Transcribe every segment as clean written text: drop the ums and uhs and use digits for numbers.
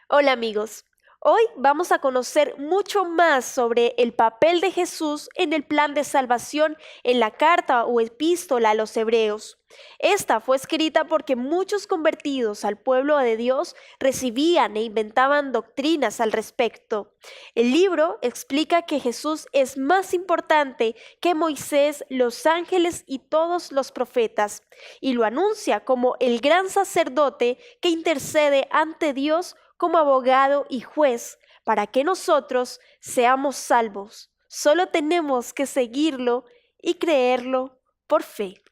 Hola amigos, hoy vamos a conocer mucho más sobre el papel de Jesús en el plan de salvación en la carta o epístola a los hebreos. Esta fue escrita porque muchos convertidos al pueblo de Dios recibían e inventaban doctrinas al respecto. El libro explica que Jesús es más importante que Moisés, los ángeles y todos los profetas, y lo anuncia como el gran sacerdote que intercede ante Dios como abogado y juez para que nosotros seamos salvos. Solo tenemos que seguirlo y creerlo por fe.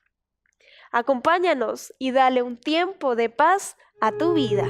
Acompáñanos y dale un tiempo de paz a tu vida.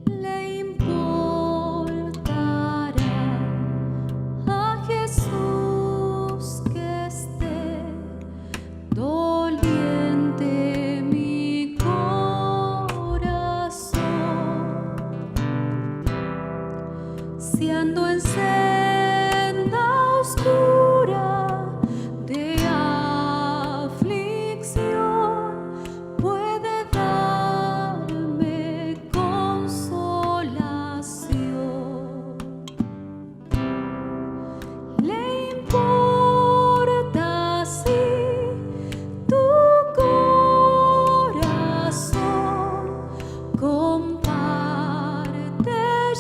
Le importará a Jesús que esté doliente mi corazón, si ando en senda oscura de aflicción, puede darme consolación. Le importa si tu corazón comparte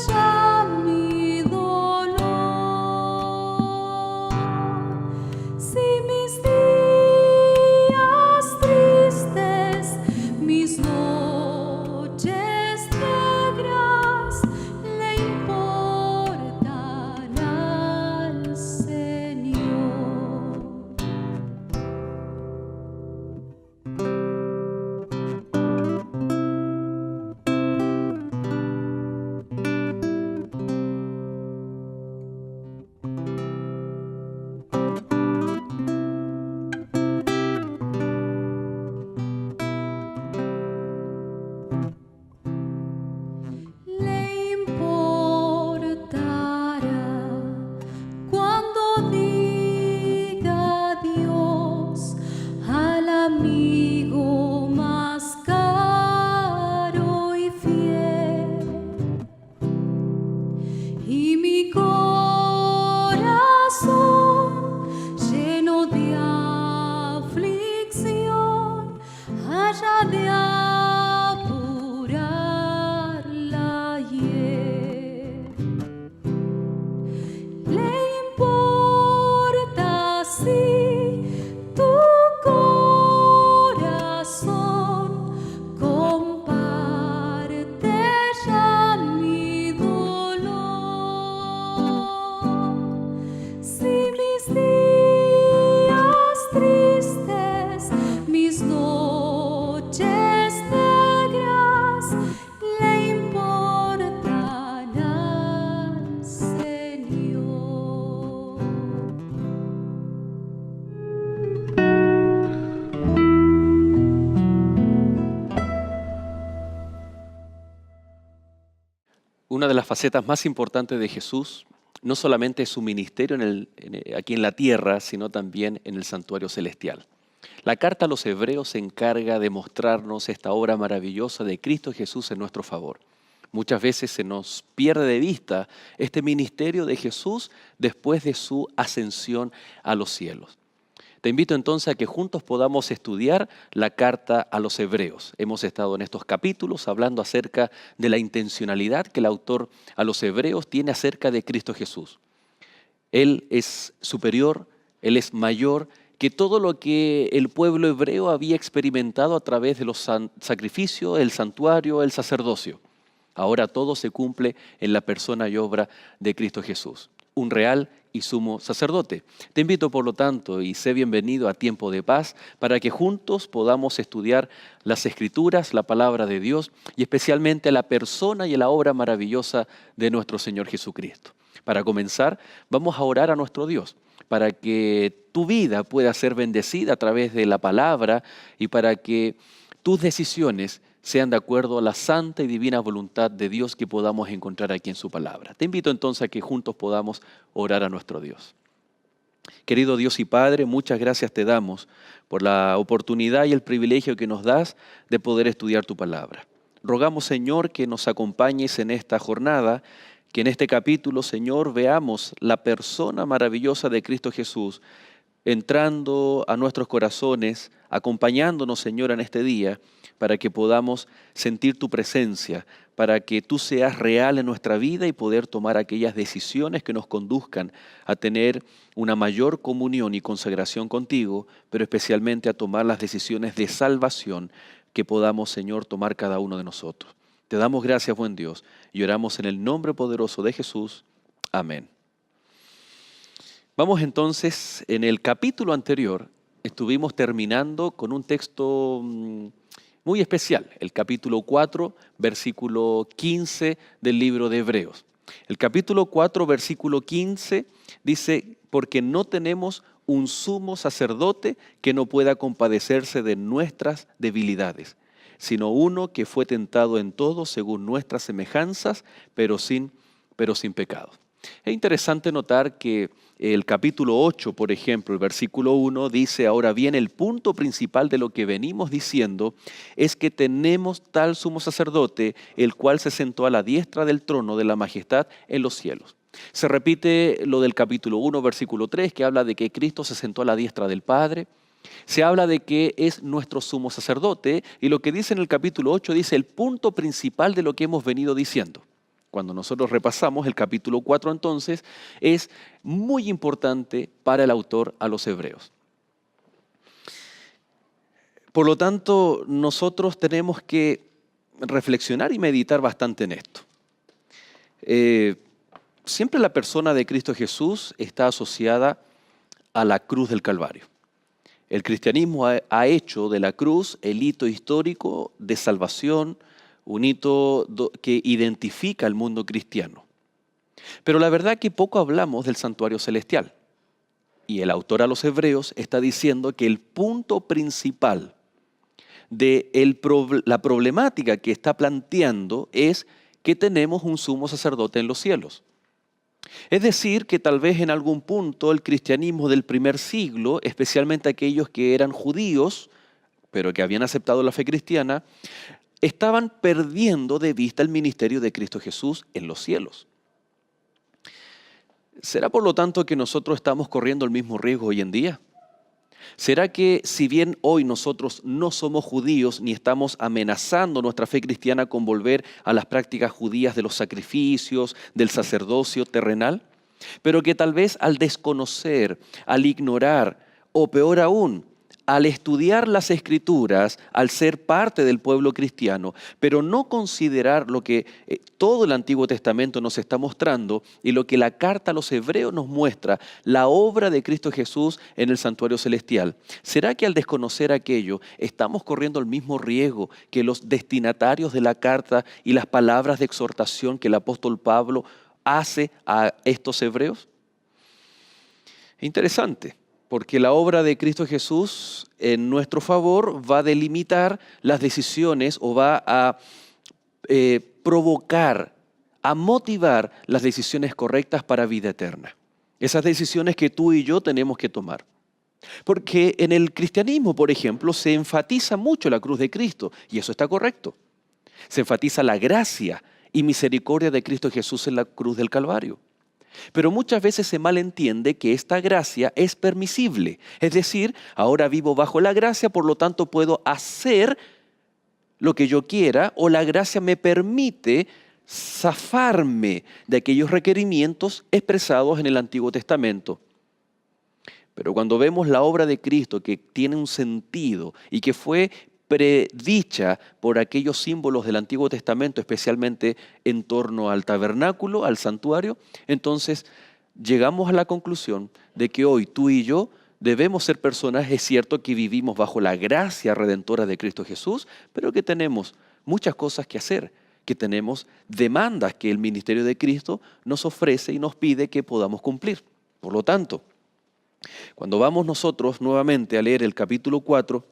ya mi dolor. Si mis días tristes, mis noches negras le importan al Señor. Le importará cuando diga adiós al amigo más caro y fiel, y mi corazón lleno de aflicción haya de apurar la hiel. Le importa si tu corazón comparte ya mi dolor. Si mis días tristes, mis noches negras le importan al Señor. Una de las facetas más importantes de Jesús no solamente es su ministerio aquí en la tierra, sino también en el santuario celestial. La carta a los hebreos se encarga de mostrarnos esta obra maravillosa de Cristo Jesús en nuestro favor. Muchas veces se nos pierde de vista este ministerio de Jesús después de su ascensión a los cielos. Te invito entonces a que juntos podamos estudiar la carta a los hebreos. Hemos estado en estos capítulos hablando acerca de la intencionalidad que el autor a los hebreos tiene acerca de Cristo Jesús. Él es superior, Él es mayor que todo lo que el pueblo hebreo había experimentado a través de los sacrificios, el santuario, el sacerdocio. Ahora todo se cumple en la persona y obra de Cristo Jesús, un real y sumo sacerdote. Te invito, por lo tanto, y sé bienvenido a Tiempo de Paz, para que juntos podamos estudiar las Escrituras, la palabra de Dios, y especialmente la persona y la obra maravillosa de nuestro Señor Jesucristo. Para comenzar, vamos a orar a nuestro Dios, para que tu vida pueda ser bendecida a través de la palabra y para que tus decisiones sean de acuerdo a la santa y divina voluntad de Dios que podamos encontrar aquí en su palabra. Te invito entonces a que juntos podamos orar a nuestro Dios. Querido Dios y Padre, muchas gracias te damos por la oportunidad y el privilegio que nos das de poder estudiar tu palabra. Rogamos, Señor, que nos acompañes en esta jornada, que en este capítulo, Señor, veamos la persona maravillosa de Cristo Jesús entrando a nuestros corazones, acompañándonos, Señor, en este día, para que podamos sentir tu presencia, para que tú seas real en nuestra vida y poder tomar aquellas decisiones que nos conduzcan a tener una mayor comunión y consagración contigo, pero especialmente a tomar las decisiones de salvación que podamos, Señor, tomar cada uno de nosotros. Te damos gracias, buen Dios, y oramos en el nombre poderoso de Jesús. Amén. Vamos entonces, en el capítulo anterior estuvimos terminando con un texto muy especial, el capítulo 4, versículo 15 del libro de Hebreos. El capítulo 4, versículo 15 dice, porque no tenemos un sumo sacerdote que no pueda compadecerse de nuestras debilidades, sino uno que fue tentado en todo según nuestras semejanzas, pero sin pecado. Es interesante notar que el capítulo 8, por ejemplo, el versículo 1 dice, ahora bien, el punto principal de lo que venimos diciendo es que tenemos tal sumo sacerdote, el cual se sentó a la diestra del trono de la majestad en los cielos. Se repite lo del capítulo 1, versículo 3, que habla de que Cristo se sentó a la diestra del Padre. Se habla de que es nuestro sumo sacerdote, y lo que dice en el capítulo 8 dice el punto principal de lo que hemos venido diciendo. Cuando nosotros repasamos el capítulo 4, entonces, es muy importante para el autor a los hebreos. Por lo tanto, nosotros tenemos que reflexionar y meditar bastante en esto. Siempre la persona de Cristo Jesús está asociada a la cruz del Calvario. El cristianismo ha hecho de la cruz el hito histórico de salvación, un hito que identifica al mundo cristiano. Pero la verdad es que poco hablamos del santuario celestial. Y el autor a los hebreos está diciendo que el punto principal de la problemática que está planteando es que tenemos un sumo sacerdote en los cielos. Es decir, que tal vez en algún punto el cristianismo del primer siglo, especialmente aquellos que eran judíos, pero que habían aceptado la fe cristiana, estaban perdiendo de vista el ministerio de Cristo Jesús en los cielos. ¿Será por lo tanto que nosotros estamos corriendo el mismo riesgo hoy en día? ¿Será que si bien hoy nosotros no somos judíos ni estamos amenazando nuestra fe cristiana con volver a las prácticas judías de los sacrificios, del sacerdocio terrenal, pero que tal vez al desconocer, al ignorar o peor aún, al estudiar las Escrituras, al ser parte del pueblo cristiano, pero no considerar lo que todo el Antiguo Testamento nos está mostrando y lo que la carta a los hebreos nos muestra, la obra de Cristo Jesús en el santuario celestial? ¿Será que al desconocer aquello estamos corriendo el mismo riesgo que los destinatarios de la carta y las palabras de exhortación que el apóstol Pablo hace a estos hebreos? Interesante. Porque la obra de Cristo Jesús en nuestro favor va a delimitar las decisiones o va a provocar, a motivar las decisiones correctas para vida eterna. Esas decisiones que tú y yo tenemos que tomar. Porque en el cristianismo, por ejemplo, se enfatiza mucho la cruz de Cristo y eso está correcto. Se enfatiza la gracia y misericordia de Cristo Jesús en la cruz del Calvario. Pero muchas veces se malentiende que esta gracia es permisible. Es decir, ahora vivo bajo la gracia, por lo tanto puedo hacer lo que yo quiera o la gracia me permite zafarme de aquellos requerimientos expresados en el Antiguo Testamento. Pero cuando vemos la obra de Cristo que tiene un sentido y que fue predicha por aquellos símbolos del Antiguo Testamento, especialmente en torno al tabernáculo, al santuario, entonces llegamos a la conclusión de que hoy tú y yo debemos ser personas, es cierto que vivimos bajo la gracia redentora de Cristo Jesús, pero que tenemos muchas cosas que hacer, que tenemos demandas que el ministerio de Cristo nos ofrece y nos pide que podamos cumplir. Por lo tanto, cuando vamos nosotros nuevamente a leer el capítulo 4,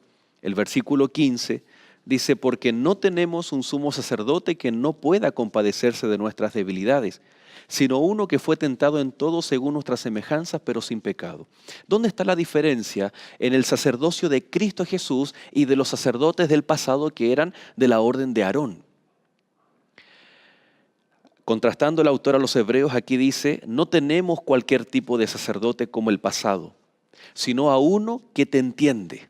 el versículo 15, dice, porque no tenemos un sumo sacerdote que no pueda compadecerse de nuestras debilidades, sino uno que fue tentado en todo según nuestras semejanzas, pero sin pecado. ¿Dónde está la diferencia en el sacerdocio de Cristo Jesús y de los sacerdotes del pasado que eran de la orden de Aarón? Contrastando el autor a los hebreos, aquí dice, no tenemos cualquier tipo de sacerdote como el pasado, sino a uno que te entiende,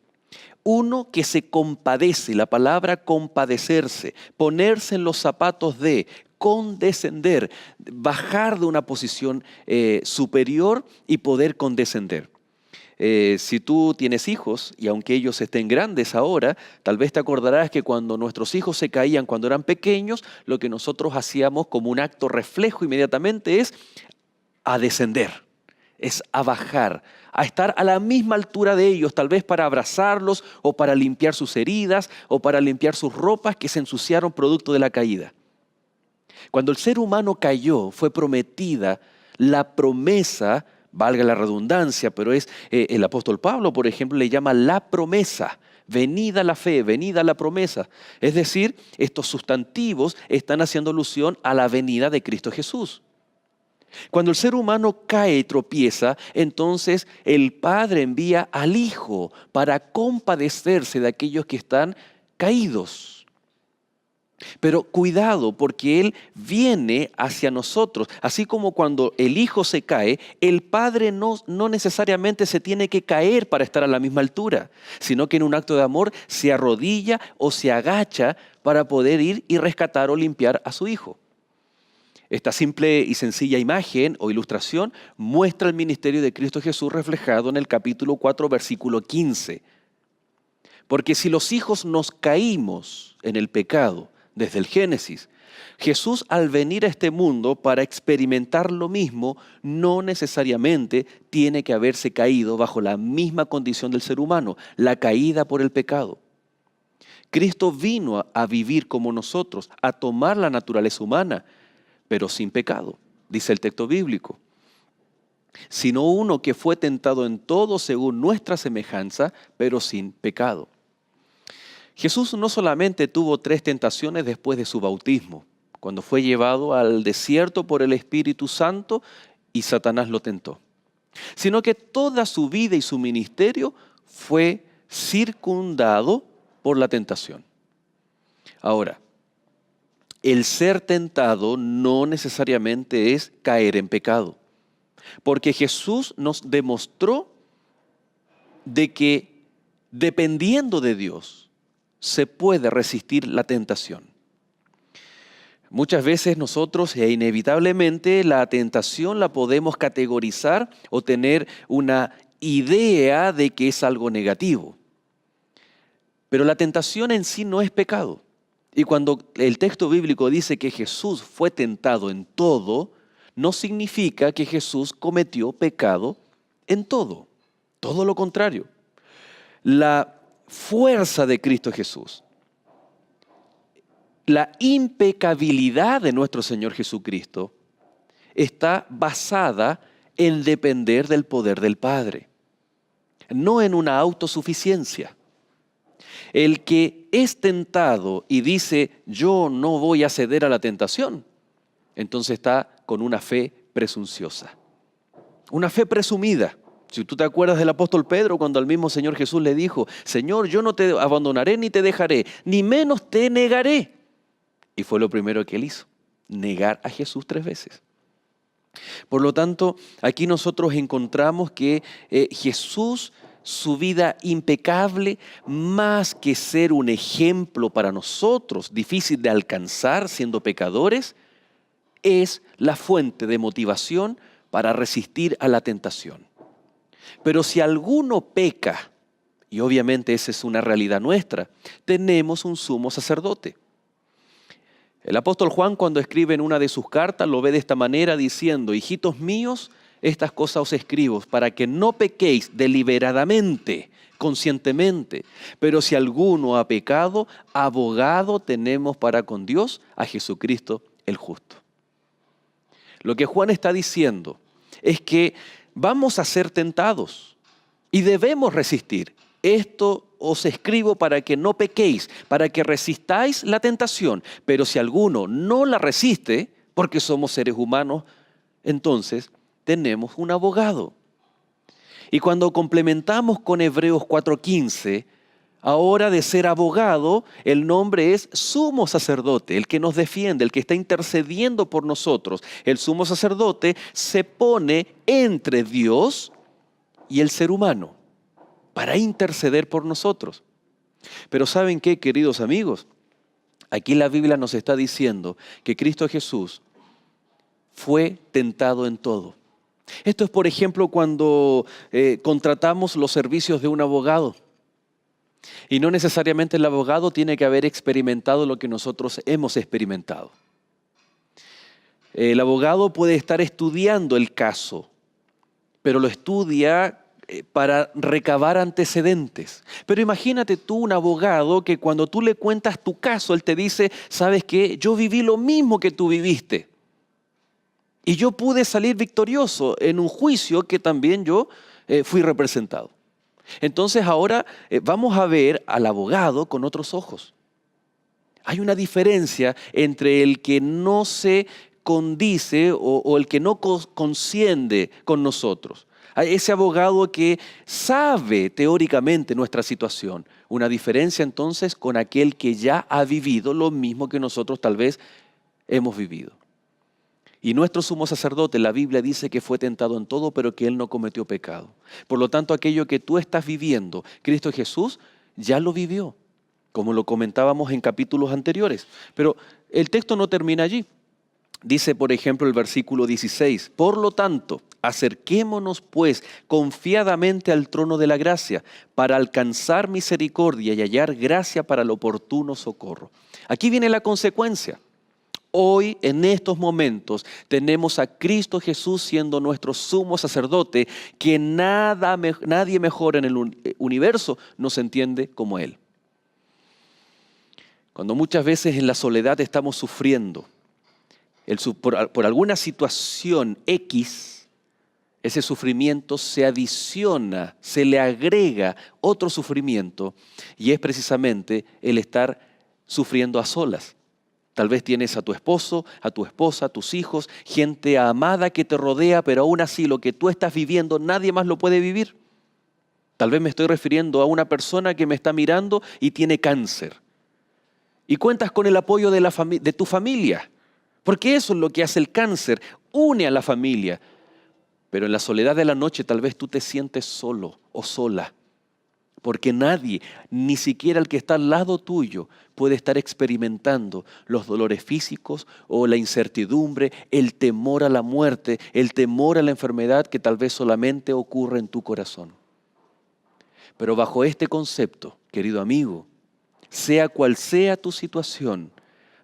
uno que se compadece. La palabra compadecerse, ponerse en los zapatos de, condescender, bajar de una posición superior y poder condescender. Si tú tienes hijos, y aunque ellos estén grandes ahora, tal vez te acordarás que cuando nuestros hijos se caían cuando eran pequeños, lo que nosotros hacíamos como un acto reflejo inmediatamente es a descender, es a bajar, a estar a la misma altura de ellos, tal vez para abrazarlos o para limpiar sus heridas o para limpiar sus ropas que se ensuciaron producto de la caída. Cuando el ser humano cayó, fue prometida la promesa, valga la redundancia, pero es el apóstol Pablo, por ejemplo, le llama la promesa, venida la fe, venida la promesa. Es decir, estos sustantivos están haciendo alusión a la venida de Cristo Jesús. Cuando el ser humano cae y tropieza, entonces el Padre envía al Hijo para compadecerse de aquellos que están caídos. Pero cuidado, porque Él viene hacia nosotros. Así como cuando el Hijo se cae, el Padre no necesariamente se tiene que caer para estar a la misma altura, sino que en un acto de amor se arrodilla o se agacha para poder ir y rescatar o limpiar a su Hijo. Esta simple y sencilla imagen o ilustración muestra el ministerio de Cristo Jesús reflejado en el capítulo 4, versículo 15. Porque si los hijos nos caímos en el pecado desde el Génesis, Jesús al venir a este mundo para experimentar lo mismo, no necesariamente tiene que haberse caído bajo la misma condición del ser humano, la caída por el pecado. Cristo vino a vivir como nosotros, a tomar la naturaleza humana, pero sin pecado, dice el texto bíblico. Sino uno que fue tentado en todo según nuestra semejanza, pero sin pecado. Jesús no solamente tuvo 3 tentaciones después de su bautismo, cuando fue llevado al desierto por el Espíritu Santo y Satanás lo tentó, sino que toda su vida y su ministerio fue circundado por la tentación. Ahora, el ser tentado no necesariamente es caer en pecado, porque Jesús nos demostró de que dependiendo de Dios se puede resistir la tentación. Muchas veces nosotros inevitablemente la tentación la podemos categorizar o tener una idea de que es algo negativo. Pero la tentación en sí no es pecado. Y cuando el texto bíblico dice que Jesús fue tentado en todo, no significa que Jesús cometió pecado en todo. Todo lo contrario. La fuerza de Cristo Jesús, la impecabilidad de nuestro Señor Jesucristo está basada en depender del poder del Padre, no en una autosuficiencia. El que es tentado y dice, yo no voy a ceder a la tentación, entonces está con una fe presunciosa, una fe presumida. Si tú te acuerdas del apóstol Pedro, cuando al mismo Señor Jesús le dijo, Señor, yo no te abandonaré ni te dejaré, ni menos te negaré. Y fue lo primero que él hizo, negar a Jesús 3 veces. Por lo tanto, aquí nosotros encontramos que Jesús, su vida impecable, más que ser un ejemplo para nosotros, difícil de alcanzar siendo pecadores, es la fuente de motivación para resistir a la tentación. Pero si alguno peca, y obviamente esa es una realidad nuestra, tenemos un sumo sacerdote. El apóstol Juan, cuando escribe en una de sus cartas, lo ve de esta manera diciendo, hijitos míos, estas cosas os escribo para que no pequéis deliberadamente, conscientemente. Pero si alguno ha pecado, abogado tenemos para con Dios a Jesucristo el justo. Lo que Juan está diciendo es que vamos a ser tentados y debemos resistir. Esto os escribo para que no pequéis, para que resistáis la tentación. Pero si alguno no la resiste, porque somos seres humanos, entonces tenemos un abogado. Y cuando complementamos con Hebreos 4:15, ahora de ser abogado, el nombre es sumo sacerdote, el que nos defiende, el que está intercediendo por nosotros. El sumo sacerdote se pone entre Dios y el ser humano para interceder por nosotros. Pero ¿saben qué, queridos amigos? Aquí la Biblia nos está diciendo que Cristo Jesús fue tentado en todo. Esto es, por ejemplo, cuando contratamos los servicios de un abogado. Y no necesariamente el abogado tiene que haber experimentado lo que nosotros hemos experimentado. El abogado puede estar estudiando el caso, pero lo estudia para recabar antecedentes. Pero imagínate tú un abogado que cuando tú le cuentas tu caso, él te dice, ¿sabes qué? Yo viví lo mismo que tú viviste. Y yo pude salir victorioso en un juicio que también yo fui representado. Entonces ahora vamos a ver al abogado con otros ojos. Hay una diferencia entre el que no se condice o el que no conciende con nosotros. Hay ese abogado que sabe teóricamente nuestra situación. Una diferencia entonces con aquel que ya ha vivido lo mismo que nosotros tal vez hemos vivido. Y nuestro sumo sacerdote, la Biblia dice que fue tentado en todo, pero que él no cometió pecado. Por lo tanto, aquello que tú estás viviendo, Cristo Jesús ya lo vivió, como lo comentábamos en capítulos anteriores. Pero el texto no termina allí. Dice, por ejemplo, el versículo 16, por lo tanto, acerquémonos pues confiadamente al trono de la gracia para alcanzar misericordia y hallar gracia para el oportuno socorro. Aquí viene la consecuencia. Hoy, en estos momentos, tenemos a Cristo Jesús siendo nuestro sumo sacerdote, que nadie mejor en el universo nos entiende como Él. Cuando muchas veces en la soledad estamos sufriendo por alguna situación X, ese sufrimiento se adiciona, se le agrega otro sufrimiento, y es precisamente el estar sufriendo a solas. Tal vez tienes a tu esposo, a tu esposa, a tus hijos, gente amada que te rodea, pero aún así lo que tú estás viviendo nadie más lo puede vivir. Tal vez me estoy refiriendo a una persona que me está mirando y tiene cáncer. Y cuentas con el apoyo de tu familia, porque eso es lo que hace el cáncer, une a la familia. Pero en la soledad de la noche tal vez tú te sientes solo o sola. Porque nadie, ni siquiera el que está al lado tuyo, puede estar experimentando los dolores físicos o la incertidumbre, el temor a la muerte, el temor a la enfermedad que tal vez solamente ocurre en tu corazón. Pero bajo este concepto, querido amigo, sea cual sea tu situación,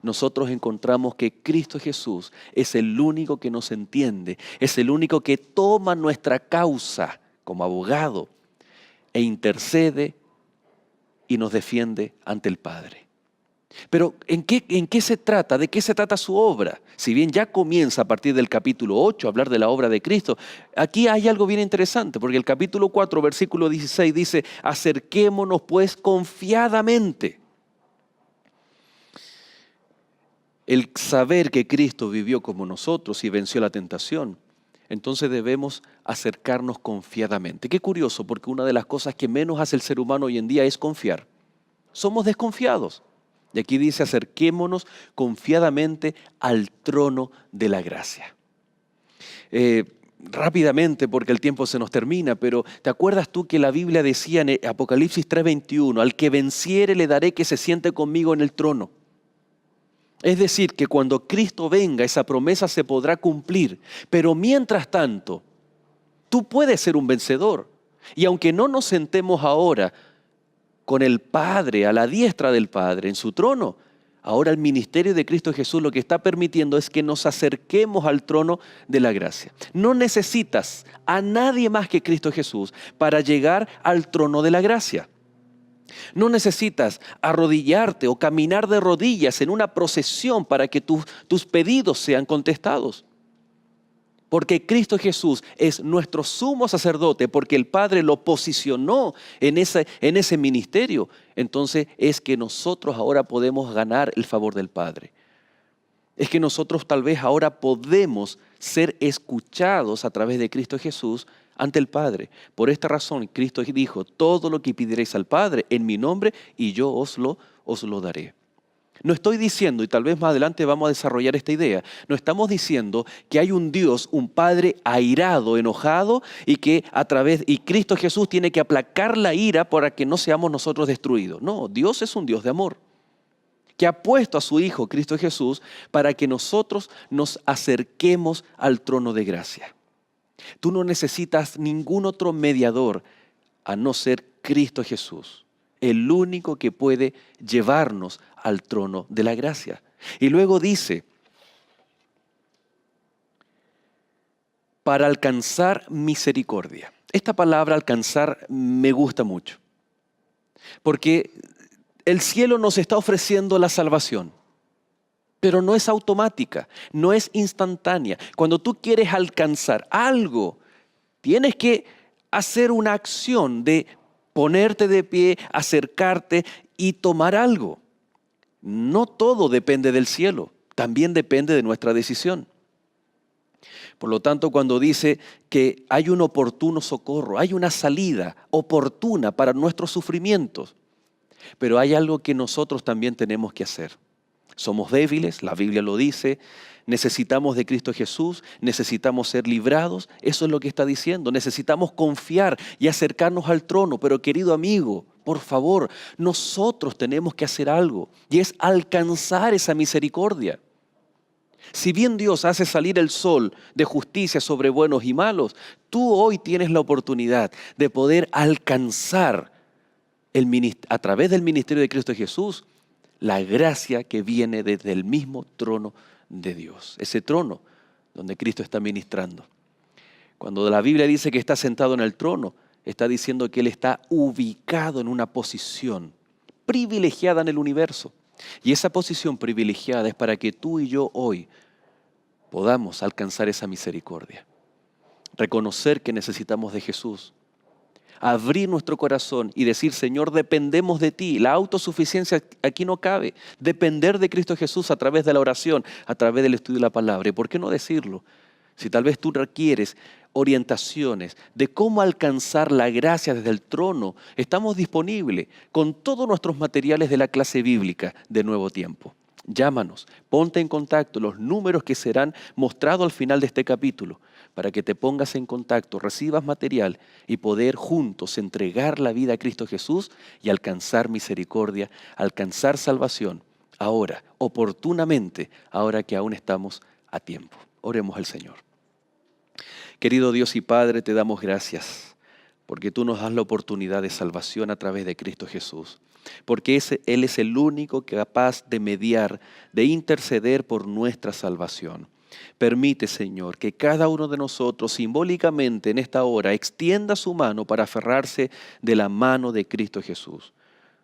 nosotros encontramos que Cristo Jesús es el único que nos entiende, es el único que toma nuestra causa como abogado e intercede y nos defiende ante el Padre. Pero ¿en qué se trata? ¿De qué se trata su obra? Si bien ya comienza a partir del capítulo 8 a hablar de la obra de Cristo, aquí hay algo bien interesante, porque el capítulo 4, versículo 16 dice, acerquémonos pues confiadamente. El saber que Cristo vivió como nosotros y venció la tentación, entonces debemos acercarnos confiadamente. Qué curioso, porque una de las cosas que menos hace el ser humano hoy en día es confiar. Somos desconfiados. Y aquí dice, acerquémonos confiadamente al trono de la gracia. Rápidamente, porque el tiempo se nos termina, pero ¿te acuerdas tú que la Biblia decía en Apocalipsis 3:21, al que venciere le daré que se siente conmigo en el trono? Es decir, que cuando Cristo venga, esa promesa se podrá cumplir. Pero mientras tanto, tú puedes ser un vencedor. Y aunque no nos sentemos ahora con el Padre, a la diestra del Padre, en su trono, Ahora el ministerio de Cristo Jesús lo que está permitiendo es que nos acerquemos al trono de la gracia. No necesitas a nadie más que Cristo Jesús para llegar al trono de la gracia. No necesitas arrodillarte o caminar de rodillas en una procesión para que tus pedidos sean contestados. Porque Cristo Jesús es nuestro sumo sacerdote, porque el Padre lo posicionó en ese ministerio. Entonces es que nosotros ahora podemos ganar el favor del Padre. Es que nosotros tal vez ahora podemos ser escuchados a través de Cristo Jesús ante el Padre. Por esta razón Cristo dijo, todo lo que pidierais al Padre en mi nombre y yo os lo daré. No estoy diciendo, y tal vez más adelante vamos a desarrollar esta idea, no estamos diciendo que hay un Dios, un Padre airado, enojado, y que y Cristo Jesús tiene que aplacar la ira para que no seamos nosotros destruidos. No, Dios es un Dios de amor, que ha puesto a su Hijo Cristo Jesús para que nosotros nos acerquemos al trono de gracia. Tú no necesitas ningún otro mediador a no ser Cristo Jesús, el único que puede llevarnos al trono de la gracia. Y luego dice, para alcanzar misericordia. Esta palabra alcanzar me gusta mucho, porque el cielo nos está ofreciendo la salvación, pero no es automática, no es instantánea. Cuando tú quieres alcanzar algo, tienes que hacer una acción de ponerte de pie, acercarte y tomar algo. No todo depende del cielo, también depende de nuestra decisión. Por lo tanto, cuando dice que hay un oportuno socorro, hay una salida oportuna para nuestros sufrimientos, pero hay algo que nosotros también tenemos que hacer. Somos débiles, la Biblia lo dice, necesitamos de Cristo Jesús, necesitamos ser librados, eso es lo que está diciendo, necesitamos confiar y acercarnos al trono, pero querido amigo, por favor, nosotros tenemos que hacer algo y es alcanzar esa misericordia. Si bien Dios hace salir el sol de justicia sobre buenos y malos, tú hoy tienes la oportunidad de poder alcanzar a través del ministerio de Cristo Jesús la gracia que viene desde el mismo trono de Dios, ese trono donde Cristo está ministrando. Cuando la Biblia dice que está sentado en el trono, está diciendo que Él está ubicado en una posición privilegiada en el universo. Y esa posición privilegiada es para que tú y yo hoy podamos alcanzar esa misericordia. Reconocer que necesitamos de Jesús. Abrir nuestro corazón y decir, Señor, dependemos de ti. La autosuficiencia aquí no cabe. Depender de Cristo Jesús a través de la oración, a través del estudio de la palabra. ¿Y por qué no decirlo? Si tal vez tú requieres orientaciones de cómo alcanzar la gracia desde el trono, estamos disponibles con todos nuestros materiales de la clase bíblica de Nuevo Tiempo. Llámanos, ponte en contacto, los números que serán mostrados al final de este capítulo, para que te pongas en contacto, recibas material y poder juntos entregar la vida a Cristo Jesús y alcanzar misericordia, alcanzar salvación, ahora, oportunamente, ahora que aún estamos a tiempo. Oremos al Señor. Querido Dios y Padre, te damos gracias porque tú nos das la oportunidad de salvación a través de Cristo Jesús. Porque Él es el único capaz de mediar, de interceder por nuestra salvación. Permite, Señor, que cada uno de nosotros simbólicamente en esta hora extienda su mano para aferrarse de la mano de Cristo Jesús.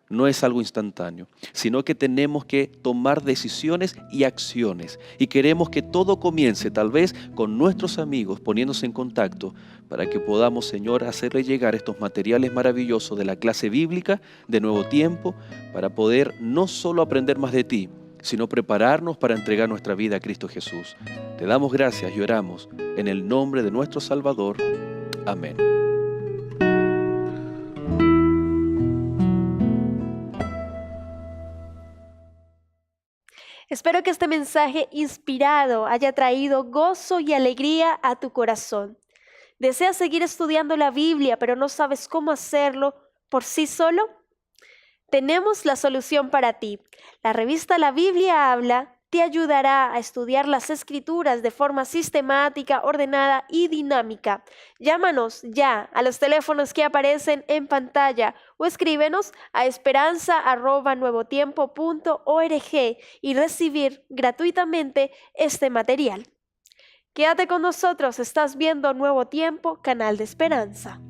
No es algo instantáneo, sino que tenemos que tomar decisiones y acciones. Y queremos que todo comience tal vez con nuestros amigos poniéndose en contacto para que podamos, Señor, hacerle llegar estos materiales maravillosos de la clase bíblica de Nuevo Tiempo para poder no solo aprender más de ti, sino prepararnos para entregar nuestra vida a Cristo Jesús. Te damos gracias y oramos en el nombre de nuestro Salvador. Amén. Espero que este mensaje inspirado haya traído gozo y alegría a tu corazón. ¿Deseas seguir estudiando la Biblia, pero no sabes cómo hacerlo por sí solo? Tenemos la solución para ti. La revista La Biblia Habla te ayudará a estudiar las Escrituras de forma sistemática, ordenada y dinámica. Llámanos ya a los teléfonos que aparecen en pantalla o escríbenos a esperanza@nuevotiempo.org y recibir gratuitamente este material. Quédate con nosotros, estás viendo Nuevo Tiempo, canal de esperanza.